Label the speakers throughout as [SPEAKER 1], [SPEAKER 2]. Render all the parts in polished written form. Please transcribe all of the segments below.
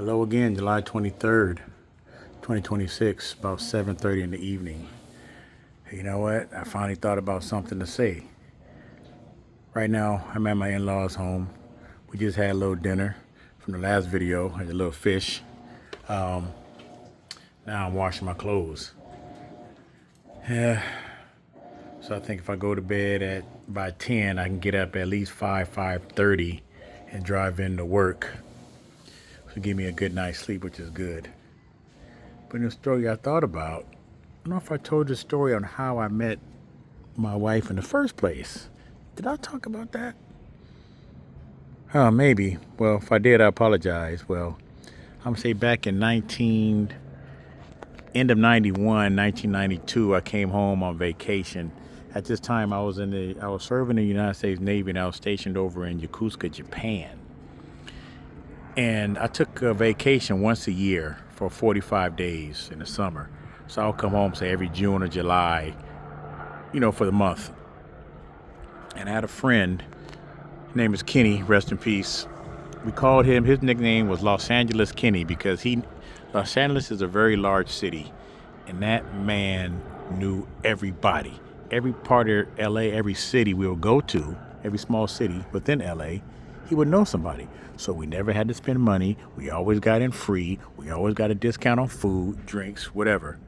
[SPEAKER 1] Hello again, July 23rd, 2026, about 7:30 in the evening. Hey, you know what? I finally thought about something to say. Right now, I'm at my in-laws' home. We just had a little dinner from the last video, had a little fish. Now I'm washing my clothes. Yeah, so I think if I go to bed at by 10, I can get up at least 5:30 and drive into work. So give me a good night's sleep, which is good. But in the story I thought about, I don't know if I told the story on how I met my wife in the first place. Did I talk about that? Oh, maybe. Well, if I did, I apologize. Well, I'm gonna say back in end of 91, 1992, I came home on vacation. At this time, I was serving in the United States Navy, and I was stationed over in Yokosuka, Japan. And I took a vacation once a year for 45 days in the summer. So I'll come home, say every June or July, for the month. And I had a friend. His name is Kenny. Rest in peace. We called him. His nickname was Los Angeles Kenny because Los Angeles is a very large city, and that man knew everybody. Every part of LA, every city we would go to, every small city within LA, he would know somebody. So we never had to spend money. We always got in free. We always got a discount on food, drinks, whatever.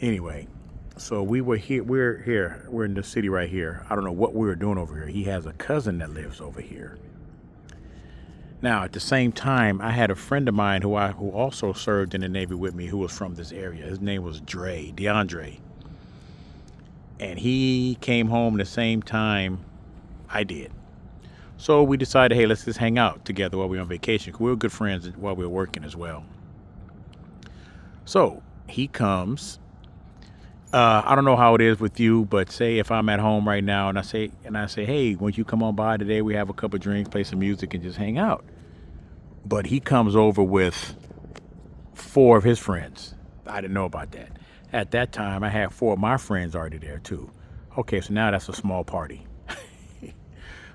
[SPEAKER 1] Anyway, so we were here. We're here. We're in the city right here. I don't know what we were doing over here. He has a cousin that lives over here. Now, at the same time, I had a friend of mine who also served in the Navy with me, who was from this area. His name was DeAndre, and he came home the same time I did. So we decided, hey, let's just hang out together while we were on vacation. 'Cause we were good friends while we were working as well. So he comes. I don't know how it is with you, but say if I'm at home right now and I say, hey, won't you come on by today? We have a couple of drinks, play some music, and just hang out. But he comes over with four of his friends. I didn't know about that. At that time, I had four of my friends already there too. Okay, so now that's a small party.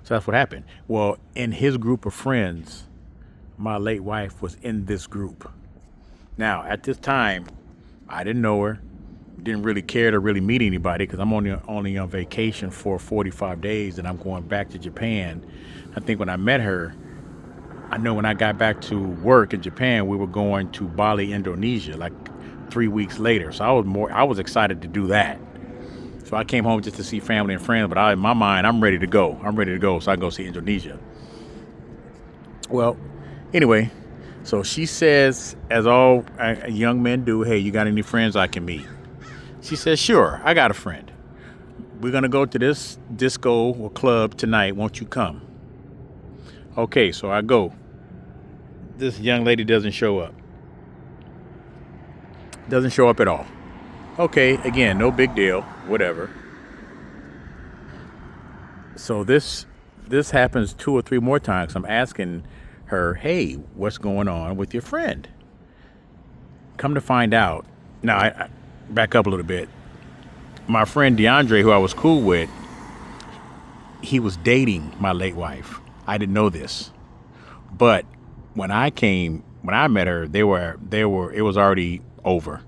[SPEAKER 1] So that's what happened. Well, in his group of friends, my late wife was in this group. Now, at this time, I didn't know her. Didn't really care to really meet anybody because I'm only on vacation for 45 days and I'm going back to Japan. I think when I met her, I know when I got back to work in Japan, we were going to Bali, Indonesia, like 3 weeks later. So I was excited to do that. So I came home just to see family and friends, but in my mind, I'm ready to go. So I go see Indonesia. Well, anyway, so she says, as all young men do, hey, you got any friends I can meet? She says, sure, I got a friend. We're going to go to this disco or club tonight. Won't you come? Okay, so I go. This young lady doesn't show up. Doesn't show up at all. Okay, again, no big deal, whatever. So this happens 2 or 3 more times. I'm asking her, hey, what's going on with your friend? Come to find out. Now, I back up a little bit. My friend DeAndre, who I was cool with, he was dating my late wife. I didn't know this. But when I met her, it was already over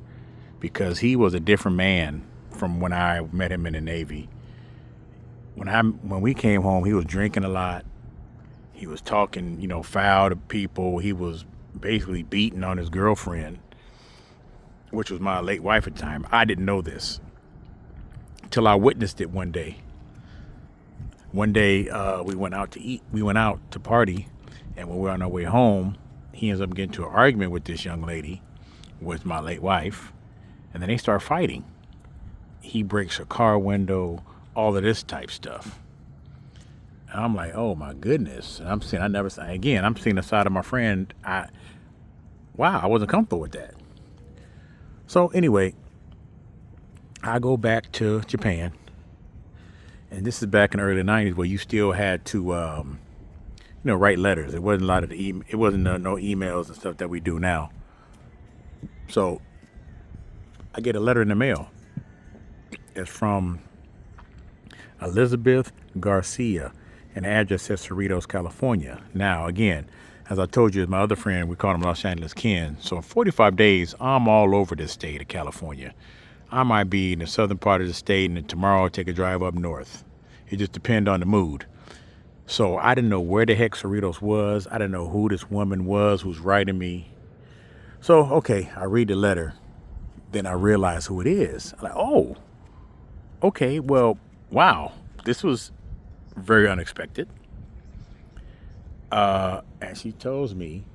[SPEAKER 1] because he was a different man from when I met him in the Navy. When we came home, he was drinking a lot. He was talking, foul to people. He was basically beating on his girlfriend, which was my late wife at the time. I didn't know this till I witnessed it one day. One day, we went out to eat. We went out to party, and when we were on our way home, he ends up getting into an argument with this young lady, with my late wife, and then they start fighting. He breaks her car window, all of this type stuff. And I'm like, oh my goodness. And I'm seeing the side of my friend. I wasn't comfortable with that. So anyway, I go back to Japan, and this is back in the early 90s where you still had to, write letters. It wasn't a lot of it wasn't no emails and stuff that we do now. So I get a letter in the mail. It's from Elizabeth Garcia, and the address says Cerritos, California. Now, again, As I told you, my other friend, we call him Los Angeles Ken. So in 45 days, I'm all over this state of California. I might be in the southern part of the state, and then tomorrow I'll take a drive up north. It just depends on the mood. So I didn't know where the heck Cerritos was. I didn't know who this woman was who's writing me. So, okay, I read the letter. Then I realize who it is. I'm like, oh, okay, well, wow. This was very unexpected. And she tells me,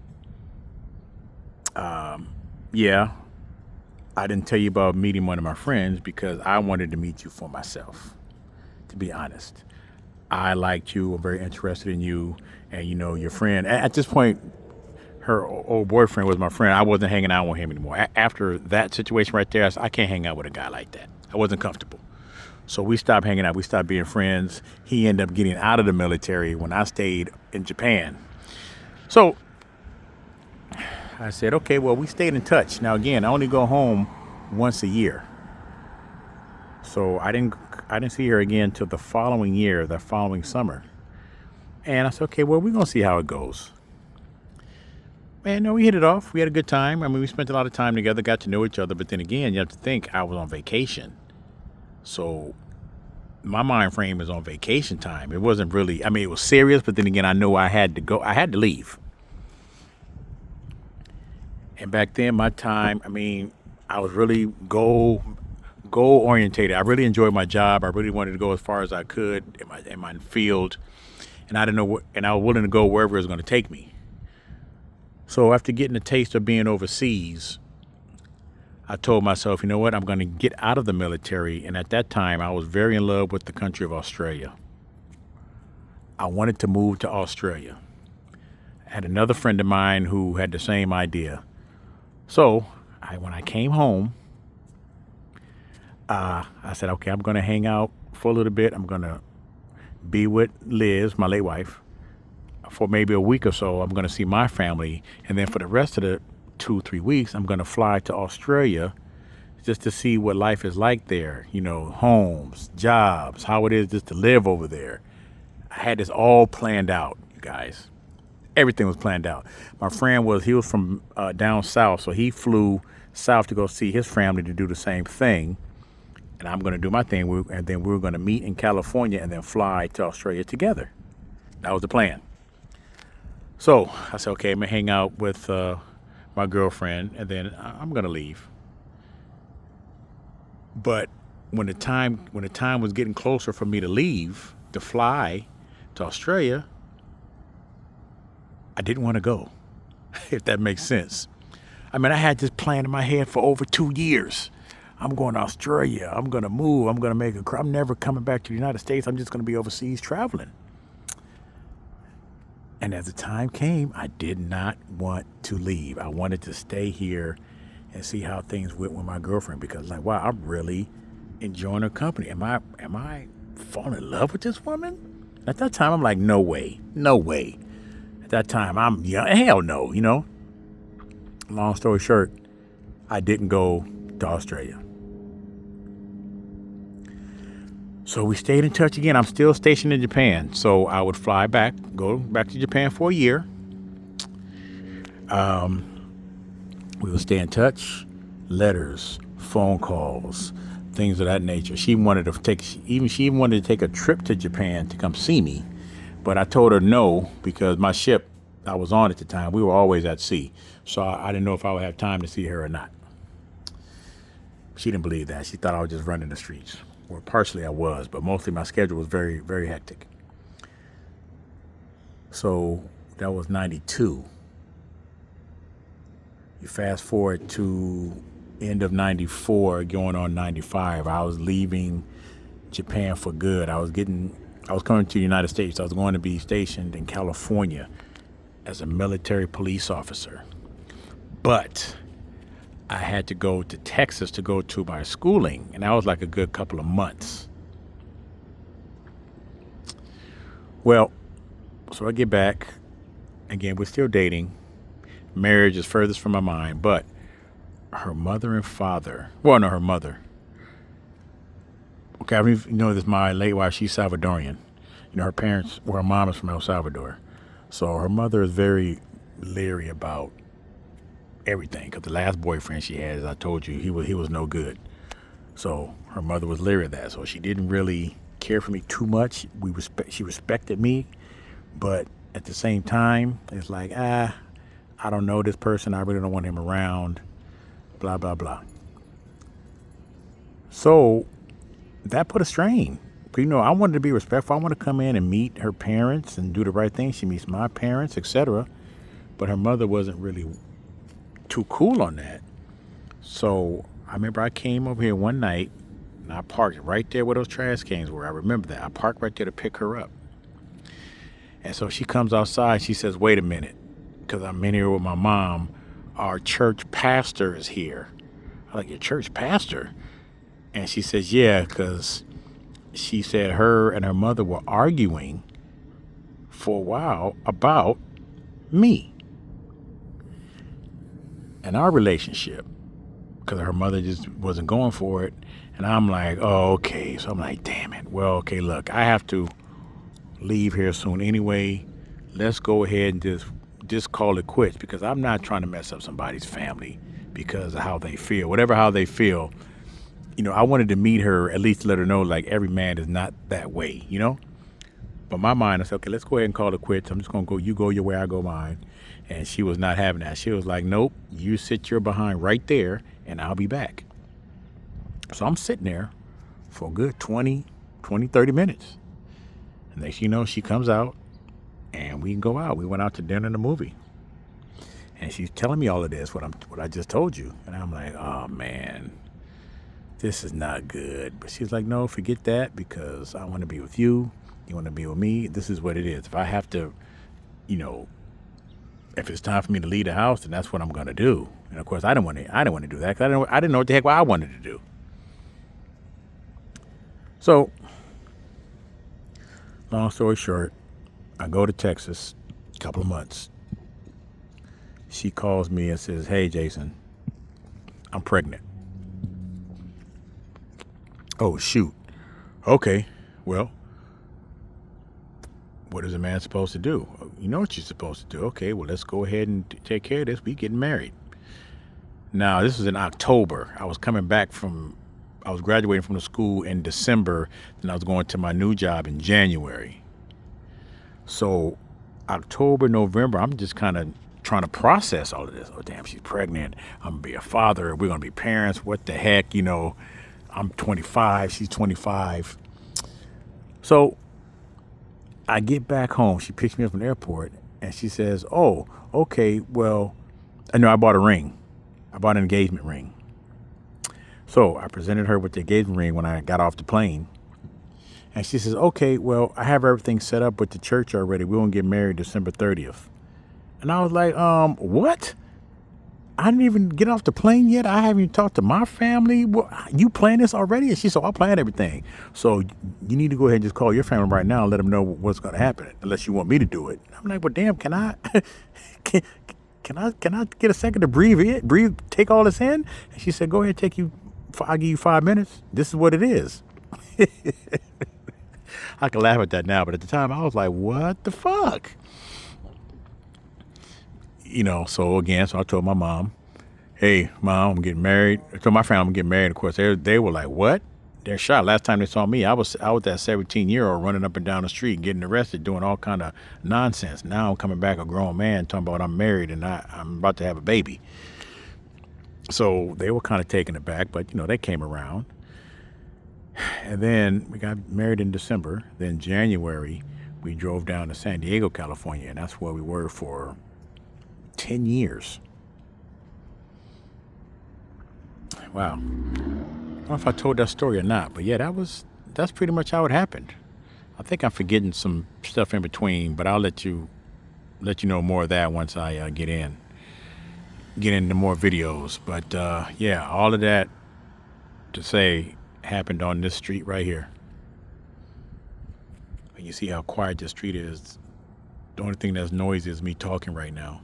[SPEAKER 1] yeah, I didn't tell you about meeting one of my friends because I wanted to meet you for myself, to be honest. I liked you. I'm very interested in you. And, your friend, at this point, her old boyfriend was my friend. I wasn't hanging out with him anymore. After that situation right there, I said, I can't hang out with a guy like that. I wasn't comfortable. So we stopped hanging out. We stopped being friends. He ended up getting out of the military when I stayed in Japan. So I said, okay, well, we stayed in touch. Now, again, I only go home once a year. So I didn't see her again till the following year, the following summer. And I said, okay, well, we're going to see how it goes. And no, we hit it off. We had a good time. I mean, we spent a lot of time together, got to know each other. But then again, you have to think I was on vacation. So my mind frame is on vacation time. It wasn't really, I mean, it was serious, but then again, I know I had to go. I had to leave. And back then, my time, I mean, I was really goal orientated. I really enjoyed my job. I really wanted to go as far as I could in my field. And I didn't know what, and I was willing to go wherever it was going to take me. So after getting a taste of being overseas, I told myself, you know what, I'm going to get out of the military. And at that time, I was very in love with the country of Australia. I wanted to move to Australia. I had another friend of mine who had the same idea. So when I came home, I said, okay, I'm going to hang out for a little bit. I'm going to be with Liz, my late wife, for maybe a week or so. I'm going to see my family. And then for the rest of the 2-3 weeks, I'm going to fly to Australia just to see what life is like there. Homes, jobs, how it is just to live over there. I had this all planned out, you guys. Everything was planned out. My friend he was from down south, so he flew south to go see his family to do the same thing. And I'm going to do my thing, and then we were going to meet in California and then fly to Australia together. That was the plan. So I said, okay, I'm going to hang out with my girlfriend, and then I'm going to leave. But when the time was getting closer for me to leave, to fly to Australia, I didn't want to go, if that makes sense. I mean, I had this plan in my head for over 2 years. I'm going to Australia. I'm going to move. I'm going to make I'm never coming back to the United States. I'm just going to be overseas traveling. And as the time came, I did not want to leave. I wanted to stay here and see how things went with my girlfriend because, like, wow, I'm really enjoying her company. Am I falling in love with this woman? At that time, I'm like, no way. At that time, I'm young. Hell no, Long story short, I didn't go to Australia. So we stayed in touch again. I'm still stationed in Japan. So I would go back to Japan for a year. We would stay in touch, letters, phone calls, things of that nature. She even wanted to take a trip to Japan to come see me. But I told her no, because my ship I was on at the time, we were always at sea. So I didn't know if I would have time to see her or not. She didn't believe that. She thought I was just running the streets. Well, partially I was, but mostly my schedule was very, very hectic. So that was 92. You fast forward to end of 94, going on 95. I was leaving Japan for good. I was coming to the United States. I was going to be stationed in California as a military police officer. But I had to go to Texas to go to my schooling, and that was like a good couple of months. Well, so I get back. Again, we're still dating. Marriage is furthest from my mind, but her mother and father, her mother. Okay, this my late wife, she's Salvadorian. Her mom is from El Salvador. So her mother is very leery about everything because the last boyfriend she had, as I told you, he was no good. So her mother was leery of that. So she didn't really care for me too much. She respected me, but at the same time, it's like, I don't know this person. I really don't want him around. Blah blah blah. So that put a strain. I wanted to be respectful. I want to come in and meet her parents and do the right thing. She meets my parents, etc. But her mother wasn't really too cool on that. So I remember I came over here one night and I parked right there where those trash cans were. I remember that. I parked right there to pick her up. And so she comes outside. She says, wait a minute, because I'm in here with my mom. Our church pastor is here. I'm like, your church pastor? And she says, yeah, because she said her and her mother were arguing for a while about me and our relationship because her mother just wasn't going for it. And I'm like, oh, okay. So I'm like, damn it. Well, okay, look, I have to leave here soon anyway. Let's go ahead and just call it quits because I'm not trying to mess up somebody's family because of how they feel. Whatever how they feel, I wanted to meet her, at least let her know, like, every man is not that way. But my mind, I said, okay, let's go ahead and call it quits. I'm just going to go, you go your way, I go mine. And she was not having that. She was like, nope, you sit your behind right there and I'll be back. So I'm sitting there for a good 20, 30 minutes. And next you know, she comes out and we can go out. We went out to dinner and a movie. And she's telling me all of this, what I just told you. And I'm like, oh, man, this is not good. But she's like, no, forget that because I want to be with you. You want to be with me. This is what it is. If I have to, if it's time for me to leave the house, then that's what I'm going to do. And of course, I didn't want to do that because I didn't know what the heck I wanted to do. So, long story short, I go to Texas a couple of months. She calls me and says, hey, Jason, I'm pregnant. Oh, shoot. Okay, well, what is a man supposed to do? You know what you're supposed to do. Okay, well, let's go ahead and take care of this. We getting married. Now, this was in October. I was graduating from the school in December, and I was going to my new job in January. So October, November, I'm just kind of trying to process all of this. Oh, damn, she's pregnant. I'm going to be a father. We're going to be parents. What the heck? I'm 25. She's 25. So I get back home. She picks me up from the airport, and she says, oh, okay, well, I know I bought a ring. I bought an engagement ring. So I presented her with the engagement ring when I got off the plane. And she says, okay, well, I have everything set up with the church already. We're going to get married December 30th. And I was like, what? I didn't even get off the plane yet. I haven't even talked to my family. What, you planned this already? And she said, I planned everything. So you need to go ahead and just call your family right now and let them know what's going to happen, unless you want me to do it. I'm like, well, damn, can I, can I get a second to breathe, take all this in? And she said, go ahead, I'll give you 5 minutes. This is what it is. I can laugh at that now, but at the time I was like, what the fuck? So I told my mom, hey, Mom, I'm getting married. I told my family I'm getting married. Of course, they were like, what? They're shocked. Last time they saw me, I was that 17-year-old running up and down the street, getting arrested, doing all kind of nonsense. Now I'm coming back a grown man talking about I'm married and I'm about to have a baby. So they were kind of taken aback, but, they came around. And then we got married in December. Then January, we drove down to San Diego, California, and that's where we were for 10 years. Wow. I don't know if I told that story or not, but yeah, that's pretty much how it happened. I think I'm forgetting some stuff in between, but I'll let you know more of that once I get into more videos. But yeah, all of that to say happened on this street right here. And you see how quiet this street is. The only thing that's noisy is me talking right now.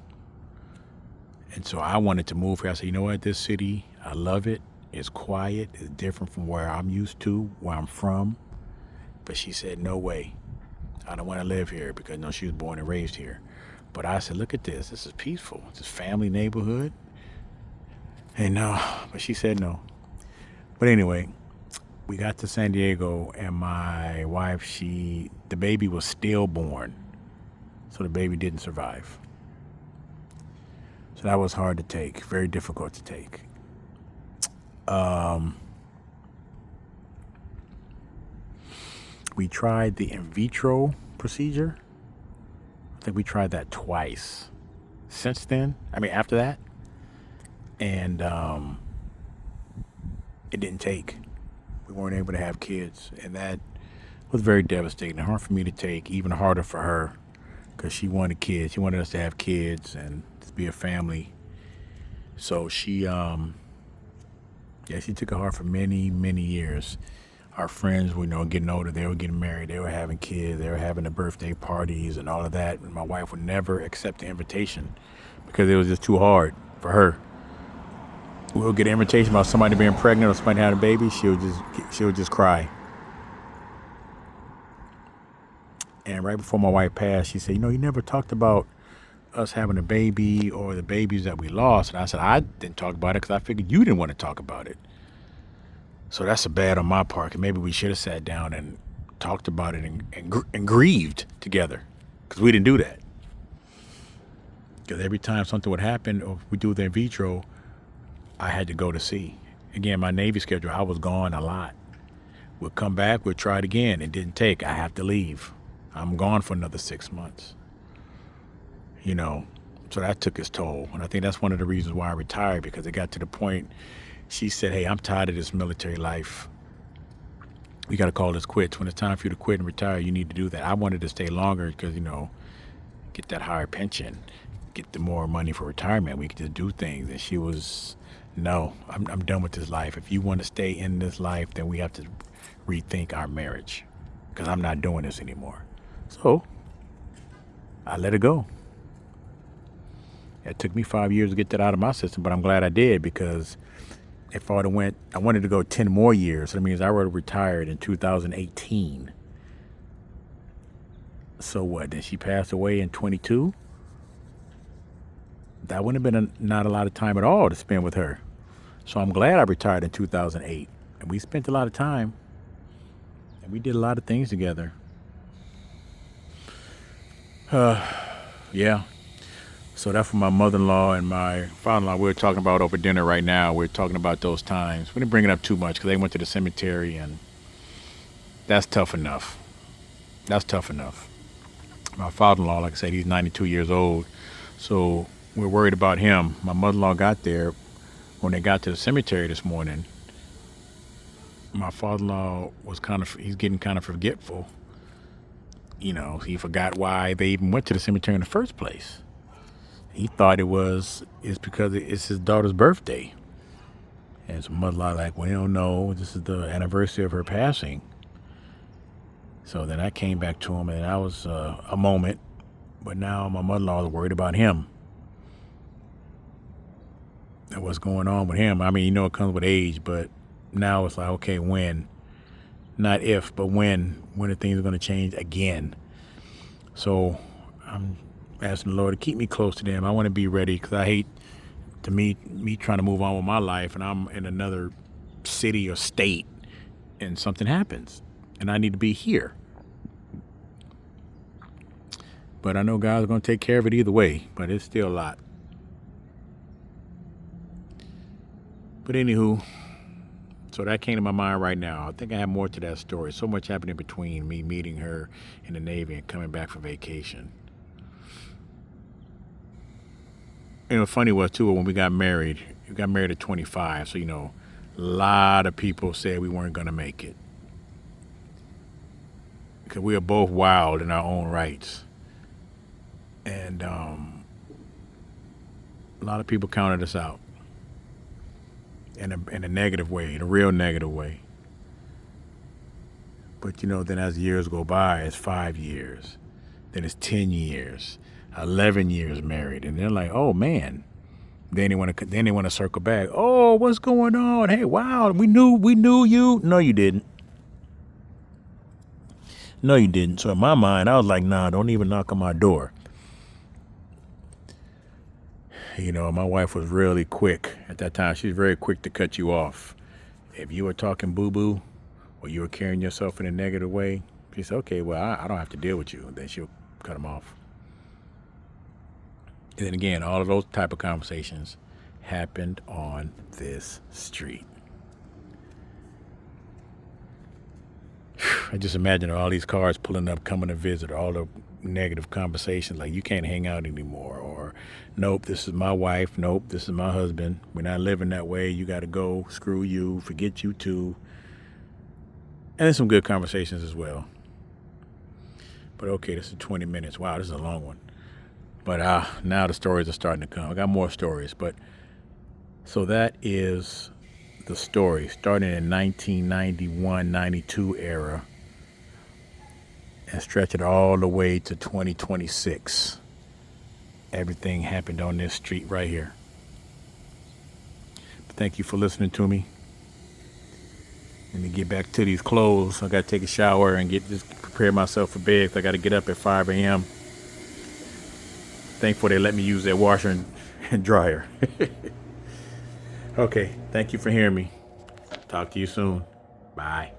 [SPEAKER 1] And so I wanted to move here. I said, you know what? This city, I love it. It's quiet. It's different from where I'm used to, where I'm from. But she said, no way. I don't want to live here because, she was born and raised here. But I said, look at this. This is peaceful. It's a family neighborhood. And no, but she said no. But anyway, we got to San Diego, and my wife, the baby was stillborn. So the baby didn't survive. So that was hard to take, very difficult to take. We tried the in vitro procedure. I think we tried that twice since then. After that. And it didn't take. We weren't able to have kids. And that was very devastating. Hard for me to take, even harder for her, because she wanted kids. She wanted us to have kids and to be a family. So she took it hard for many, many years. Our friends were, getting older. They were getting married. They were having kids. They were having the birthday parties and all of that. And my wife would never accept the invitation because it was just too hard for her. We'll get an invitation about somebody being pregnant or somebody having a baby. She would just cry. And right before my wife passed, she said, you never talked about us having a baby or the babies that we lost. And I said, I didn't talk about it because I figured you didn't want to talk about it. So that's a bad on my part. And maybe we should have sat down and talked about it and grieved together, because we didn't do that. Because every time something would happen or we do the in vitro, I had to go to sea. Again, my Navy schedule, I was gone a lot. We'll come back, we'll try it again. It didn't take. I have to leave. I'm gone for another 6 months. So that took its toll. And I think that's one of the reasons why I retired, because it got to the point she said, hey, I'm tired of this military life. We got to call this quits. When it's time for you to quit and retire, you need to do that. I wanted to stay longer because, get that higher pension, get the more money for retirement. We could just do things. And she was, no, I'm done with this life. If you want to stay in this life, then we have to rethink our marriage, because I'm not doing this anymore. So I let it go. It took me 5 years to get that out of my system, but I'm glad I did, because if I wanted to go 10 more years. So that means I would have retired in 2018. So what? Then she passed away in 22. That wouldn't have been not a lot of time at all to spend with her. So I'm glad I retired in 2008. And we spent a lot of time. And we did a lot of things together. Yeah. So that's for my mother-in-law and my father-in-law. We're talking about over dinner right now. We're talking about those times. We didn't bring it up too much because they went to the cemetery, and that's tough enough. That's tough enough. My father-in-law, like I said, he's 92 years old. So we're worried about him. My mother-in-law got there when they got to the cemetery this morning. My father-in-law he's getting kind of forgetful. He forgot why they even went to the cemetery in the first place. He thought it's because it's his daughter's birthday. And his mother-in-law like, well, don't know. This is the anniversary of her passing. So then I came back to him, and that was a moment. But now my mother-in-law is worried about him. And what's going on with him. It comes with age, but now it's like, okay, when? Not if, but when are things going to change again? So I'm asking the Lord to keep me close to them. I want to be ready, because I hate to me trying to move on with my life, and I'm in another city or state and something happens and I need to be here. But I know God's going to take care of it either way, but it's still a lot. But anywho, so that came to my mind right now. I think I have more to that story. So much happened in between me meeting her in the Navy and coming back from vacation. And what's funny was, too, when we got married at 25. So, a lot of people said we weren't going to make it, because we were both wild in our own rights. And a lot of people counted us out in a negative way, in a real negative way. But, then as years go by, it's 5 years, then it's 10 years, 11 years married, and they're like, oh man. Then they want to circle back. Oh, what's going on? Hey, wow, we knew you. No, you didn't. No, you didn't. So in my mind, I was like, nah, don't even knock on my door. You know, my wife was really quick at that time. She was very quick to cut you off. If you were talking boo boo or you were carrying yourself in a negative way, she said, okay, well, I don't have to deal with you. And then she'll cut them off. And then again, all of those type of conversations happened on this street. I just imagine all these cars pulling up, coming to visit, all the negative conversations like you can't hang out anymore, or nope, this is my wife, nope, this is my husband, we're not living that way, you got to go, screw you, forget you too. And there's some good conversations as well. But okay, this is 20 minutes. Wow, this is a long one. But now the stories are starting to come. I got more stories, but so that is the story starting in 1991-92 era and stretching all the way to 2026. Everything happened on this street right here. But thank you for listening to me. Let me get back to these clothes. I got to take a shower and prepare myself for bed. I got to get up at 5 a.m. Thankful they let me use their washer and dryer. Okay, thank you for hearing me. Talk to you soon. Bye.